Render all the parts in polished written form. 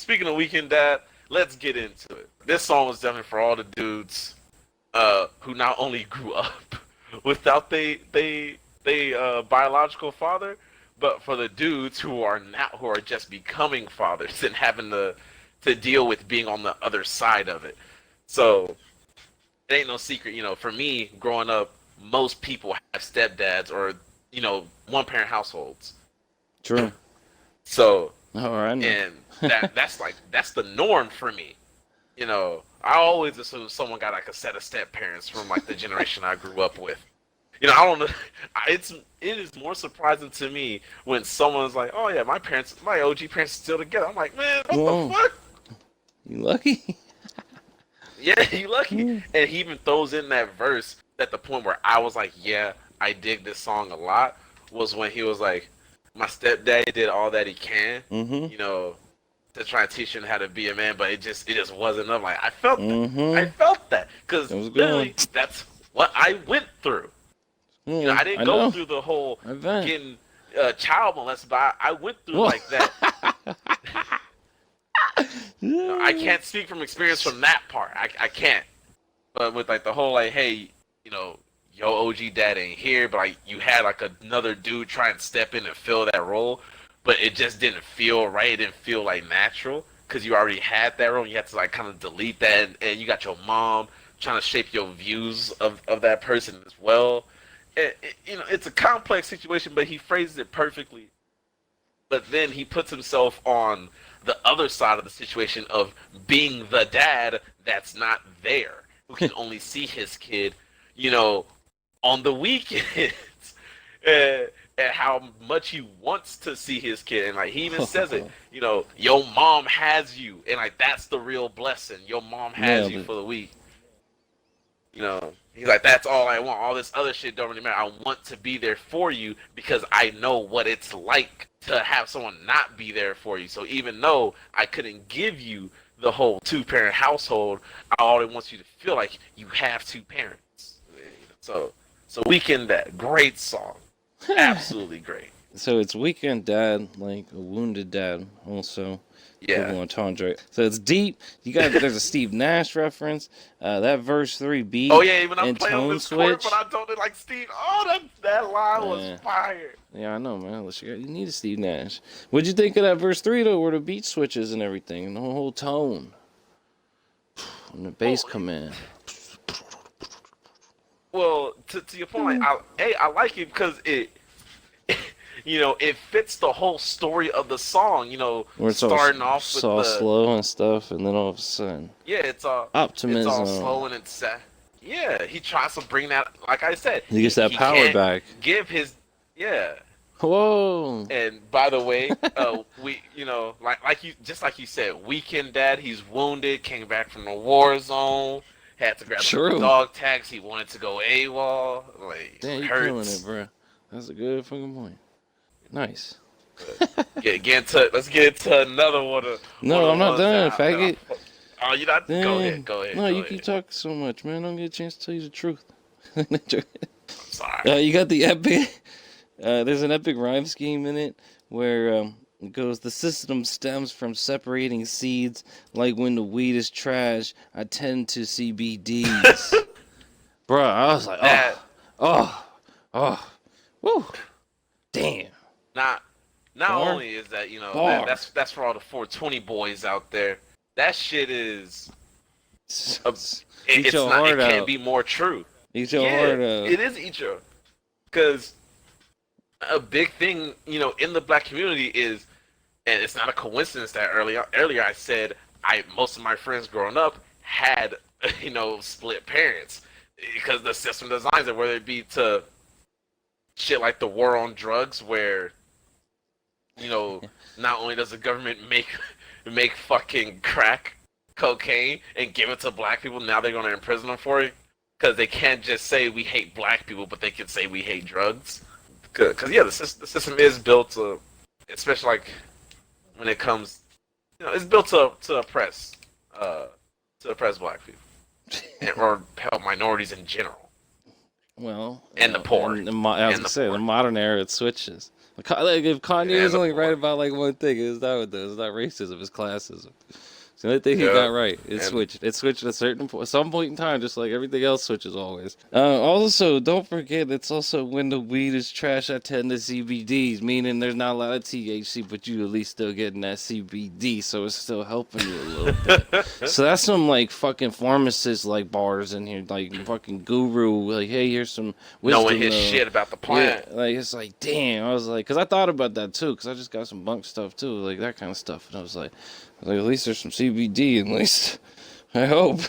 speaking of Weekend Dad, let's get into it. This song was definitely for all the dudes who not only grew up without they biological father, but for the dudes who are just becoming fathers and having to deal with being on the other side of it. So it ain't no secret, for me growing up, most people have stepdads or one parent households. True. So Oh, I know. and that's the norm for me. I always assume someone got like a set of step parents from like the generation I grew up with. I don't know. It is more surprising to me when someone's like, "Oh yeah, my OG parents are still together." I'm like, man, what Whoa. the fuck? You lucky? Yeah, you lucky. Mm. And he even throws in that verse at the point where I was like, "Yeah, I dig this song a lot." Was when he was like, "My stepdad did all that he can, Mm-hmm. to try and teach him how to be a man, but it just wasn't enough." Like I felt that. I Mm-hmm. felt that because That was a good literally one. that's what I went through. I didn't I go know. through the whole I bet. getting child molested, but I went through Whoa. like that. I can't speak from experience from that part. I can't. But with like the whole like, hey, your OG dad ain't here, but like you had like another dude try and step in and fill that role, but it just didn't feel right. It didn't feel like natural because you already had that role. You had to like kind of delete that, and you got your mom trying to shape your views of that person as well. It's a complex situation, but he phrases it perfectly. But then he puts himself on the other side of the situation of being the dad that's not there, who can only see his kid, on the weekends, and, and how much he wants to see his kid. And like he even says it, your mom has you, and like that's the real blessing. Your mom has Nailed you it. for the week. He's like, that's all I want. All this other shit don't really matter. I want to be there for you because I know what it's like to have someone not be there for you. So even though I couldn't give you the whole two-parent household, I always want you to feel like you have two parents. So Weekend Dad, great song. Absolutely great. So it's Weekend Dad, like a wounded dad, also. Yeah. Double entendre. So it's deep. There's a Steve Nash reference. That verse 3 beat Oh yeah, even I'm and playing on tone this court, switch. but I told it like Steve. Oh, that line was fire. Yeah, I know, man. You need a Steve Nash. What'd you think of that verse 3 though, where the beat switches and everything, and the whole tone, and the bass come in? Well, to your point, I like it because it fits the whole story of the song. Where it's starting off with all the slow and stuff, and then all of a sudden, it's all optimism. slow and it's sad. Yeah, he tries to bring that. Like I said, He gets that he power can't back. Give his Whoa. And by the way, we like you said, Weekend Dad, he's wounded, came back from the war zone, had to grab the dog tags. He wanted to go AWOL. Like, damn, you killing it, bro. That's a good fucking point. Nice. Let's get into another one. No, I'm not done, faggot. Oh, you're not? Damn. Go ahead. No, you keep talking so much, man. I don't get a chance to tell you the truth. I'm sorry. You got the epic. There's an epic rhyme scheme in it where it goes, the system stems from separating seeds. Like when the weed is trash, I tend to CBDs. Bro, I was like, woo, damn. Not only is that that's for all the 420 boys out there. That shit is. It can't be more true. Eat your heart out. It is eat your. Because a big thing, in the black community is, and it's not a coincidence that earlier I said most of my friends growing up had split parents because the system designs it, whether it be to shit like the war on drugs, where not only does the government make fucking crack cocaine and give it to black people, now they're going to imprison them for it because they can't just say we hate black people, but they can say we hate drugs. Because the system is built to, especially like when it comes, it's built to oppress black people or help minorities in general. Well, and the poor. The modern era, it switches. Like if Kanye And was the only right point. about like one thing, it's not racism, it's classism. It's the only thing he got Yeah. right. It And switched. It switched at some point in time, just like everything else switches always. Also, don't forget, it's also when the weed is trash, I tend to CBDs, meaning there's not a lot of THC, but you at least still getting that CBD, so it's still helping you a little bit. So that's some like fucking pharmacist like bars in here, like fucking guru, like hey, here's some knowing wisdom his though. shit about the Yeah, plant. like it's like damn. I was like, cause I thought about that too, cause I just got some bunk stuff too, like that kind of stuff, and I was like, at least there's some CBD, at least I hope.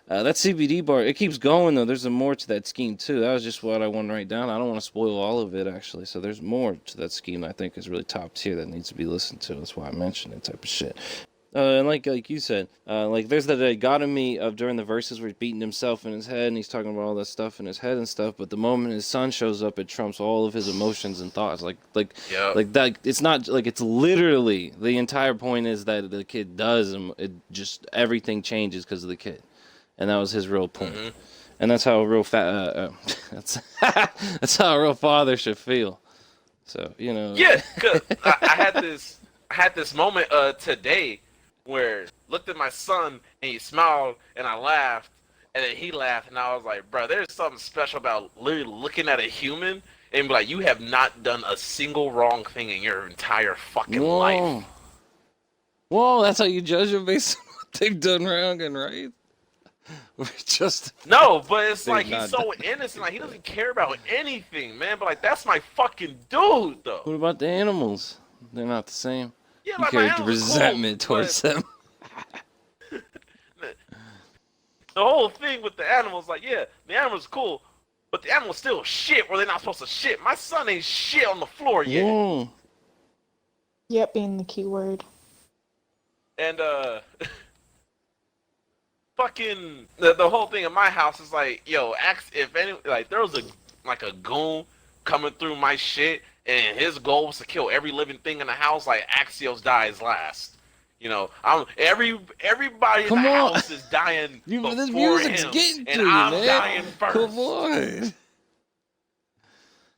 That CBD bar, it keeps going though. There's more to that scheme too. That was just what I want to write down. I don't want to spoil all of it actually. So there's more to that scheme I think is really top tier that needs to be listened to. That's why I mentioned it type of shit. And like you said, like there's the dichotomy of during the verses where he's beating himself in his head and he's talking about all that stuff in his head and stuff. But the moment his son shows up, it trumps all of his emotions and thoughts. Yep. Like that. It's not like it's literally the entire point is that the kid does, and it just everything changes because of the kid, and that was his real point. Mm-hmm. And that's how a real that's that's how a real father should feel. So you know. Yeah, cause I had this moment today where looked at my son and he smiled and I laughed and then he laughed and I was like, bro, there's something special about literally looking at a human and be like, you have not done a single wrong thing in your entire fucking life. Whoa, that's how you judge them based on what they've done wrong and right? Or just No, but it's they've like he's not so done. innocent, like he doesn't care about anything, man. But like that's my fucking dude, though. What about the animals? They're not the same. Yeah, You like my carry animals are cool, resentment towards but them. the whole thing with the animals, like, yeah, the animals are cool, but the animals still shit where they're not supposed to shit. My son ain't shit on the floor yet. Whoa. Yep, being the key word. And, fucking, the whole thing in my house is like, yo, ask if any, like, there was a goon coming through my shit, and his goal was to kill every living thing in the house, like, Axios dies last. You know, everybody in Come the on. house is dying This before music's him, getting and to you, I'm man. dying first. Come on.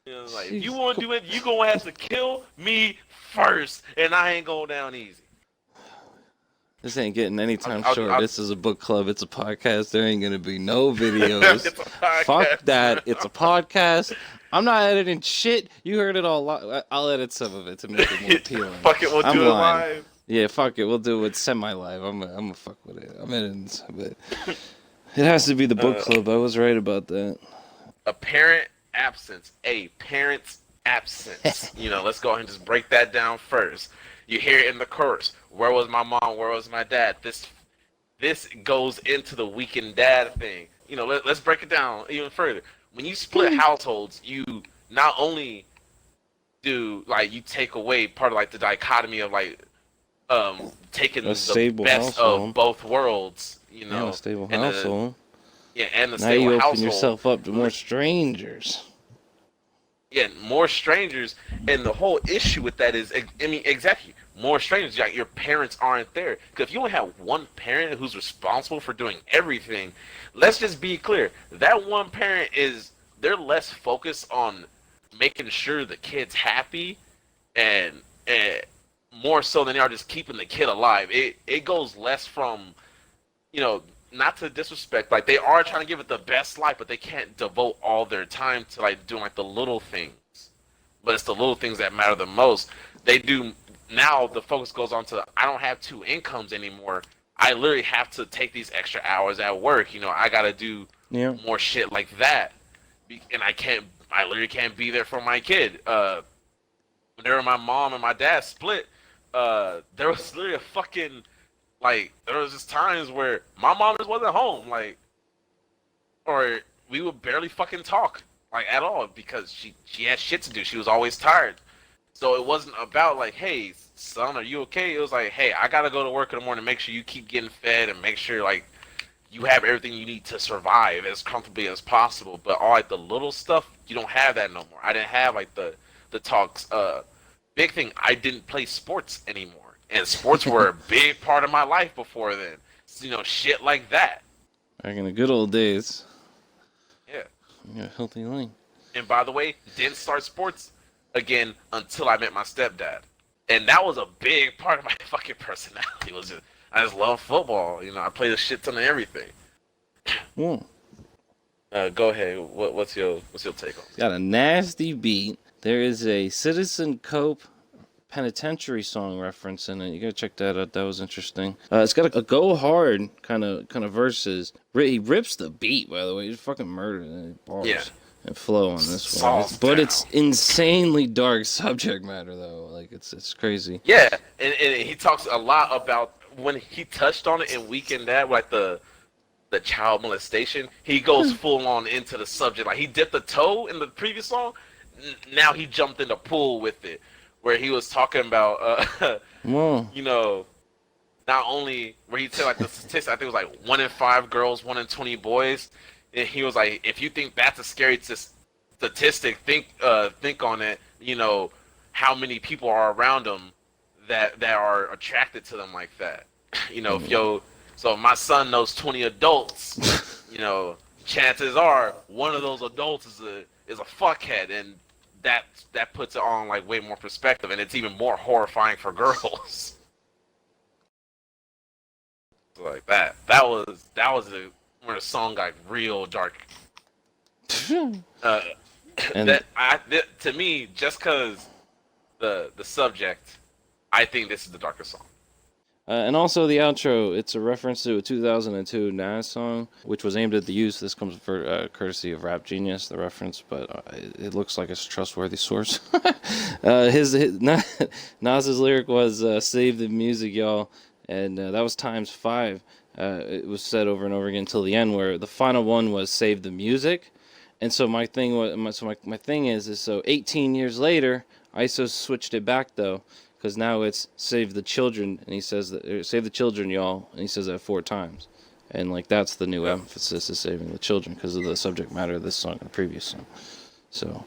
You know, like, Jeez. if you want to do it, you gonna have to kill me first, and I ain't going down easy. This ain't getting any time I'll- short. I'll- This is a book club. It's a podcast. There ain't gonna be no videos. It's a podcast. Fuck that. It's a podcast. I'm not editing shit. You heard it all. I'll edit some of it to make it more appealing. Fuck it, we'll I'm do it lying. live. Yeah, fuck it. We'll do it semi-live. I'm gonna fuck with it. I'm editing some of it. It has to be the book club. I was right about that. A parent absence. A parent's absence. You know, let's go ahead and just break that down first. You hear it in the chorus. Where was my mom? Where was my dad? This goes into the weekend dad thing. You know, let's break it down even further. When you split households, you not only do like you take away part of like the dichotomy of like taking the stable best household. of both worlds, you know, Yeah, a stable and household. and the Now stable you open household. yourself up to more strangers. Yeah, more strangers, and the whole issue with that is, I mean, exactly, more strangers. Like your parents aren't there. Because if you only have one parent who's responsible for doing everything, let's just be clear. That one parent they're less focused on making sure the kid's happy, and more so than they are just keeping the kid alive. It goes less from, you know, not to disrespect, like they are trying to give it the best life, but they can't devote all their time to like doing like the little things. But it's the little things that matter the most. They do now. The focus goes on to I don't have two incomes anymore. I literally have to take these extra hours at work. You know, I gotta do more shit like that, and I literally can't be there for my kid. Whenever my mom and my dad split, there was literally a fucking, like, there was just times where my mom just wasn't home, like, or we would barely fucking talk, like, at all, because she had shit to do. She was always tired. So it wasn't about, like, hey, son, are you okay? It was like, hey, I gotta go to work in the morning, make sure you keep getting fed, and make sure, like, you have everything you need to survive as comfortably as possible. But all, like, the little stuff, you don't have that no more. I didn't have, like, the talks. Big thing, I didn't play sports anymore. And sports were a big part of my life before then. So, you know, shit like that. Back in the good old days. Yeah. Yeah, healthy lane. And by the way, didn't start sports again until I met my stepdad, and that was a big part of my fucking personality. Was just I just love football. You know, I played a shit ton of everything. Mm. Go ahead. What's your take on it? Got a nasty beat. There is a Citizen Cope penitentiary song reference in it. You gotta check that out. That was interesting. It's got a go hard kind of verses. He rips the beat, by the way. He's fucking murdered it. Bars Yeah. and flow on this Sauce one. But down. it's insanely dark subject matter though. Like it's crazy. Yeah, and he talks a lot about when he touched on it in Weekend Dad, like the child molestation. He goes full on into the subject. Like he dipped a toe in the previous song. Now he jumped in the pool with it, where he was talking about, Whoa. you know, not only where he said like the statistics. I think it was like 1 in 5 girls, 1 in 20 boys. And he was like, if you think that's a scary statistic, think on it. You know, how many people are around them that are attracted to them like that. You know, so if my son knows 20 adults, you know, chances are one of those adults is a fuckhead, and that puts it on like way more perspective, and it's even more horrifying for girls. Like that was where the song got real dark. And To me, just because the subject, I think this is the darkest song. and also the outro, it's a reference to a 2002 Nas song, which was aimed at the youth. This comes for courtesy of Rap Genius, the reference, but it looks like it's a trustworthy source. Nas's lyric was "Save the music, y'all," and that was times 5. It was said over and over again until the end, where the final one was "Save the music." And so my thing was, my thing is so 18 years later, ISO switched it back though. Because now it's save the children, and he says that save the children, y'all, and he says that 4 times, and like that's the new emphasis is saving the children because of the subject matter of this song and the previous song. So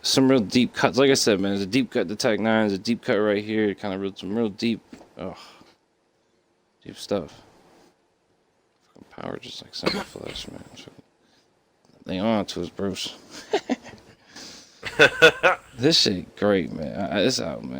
some real deep cuts. Like I said, man, there's a deep cut to Tech 9. There's a deep cut right here. Kind of some real deep, deep stuff. Fucking power just like semi flash, man. They on to us, Bruce. This shit great, man. It's out, man.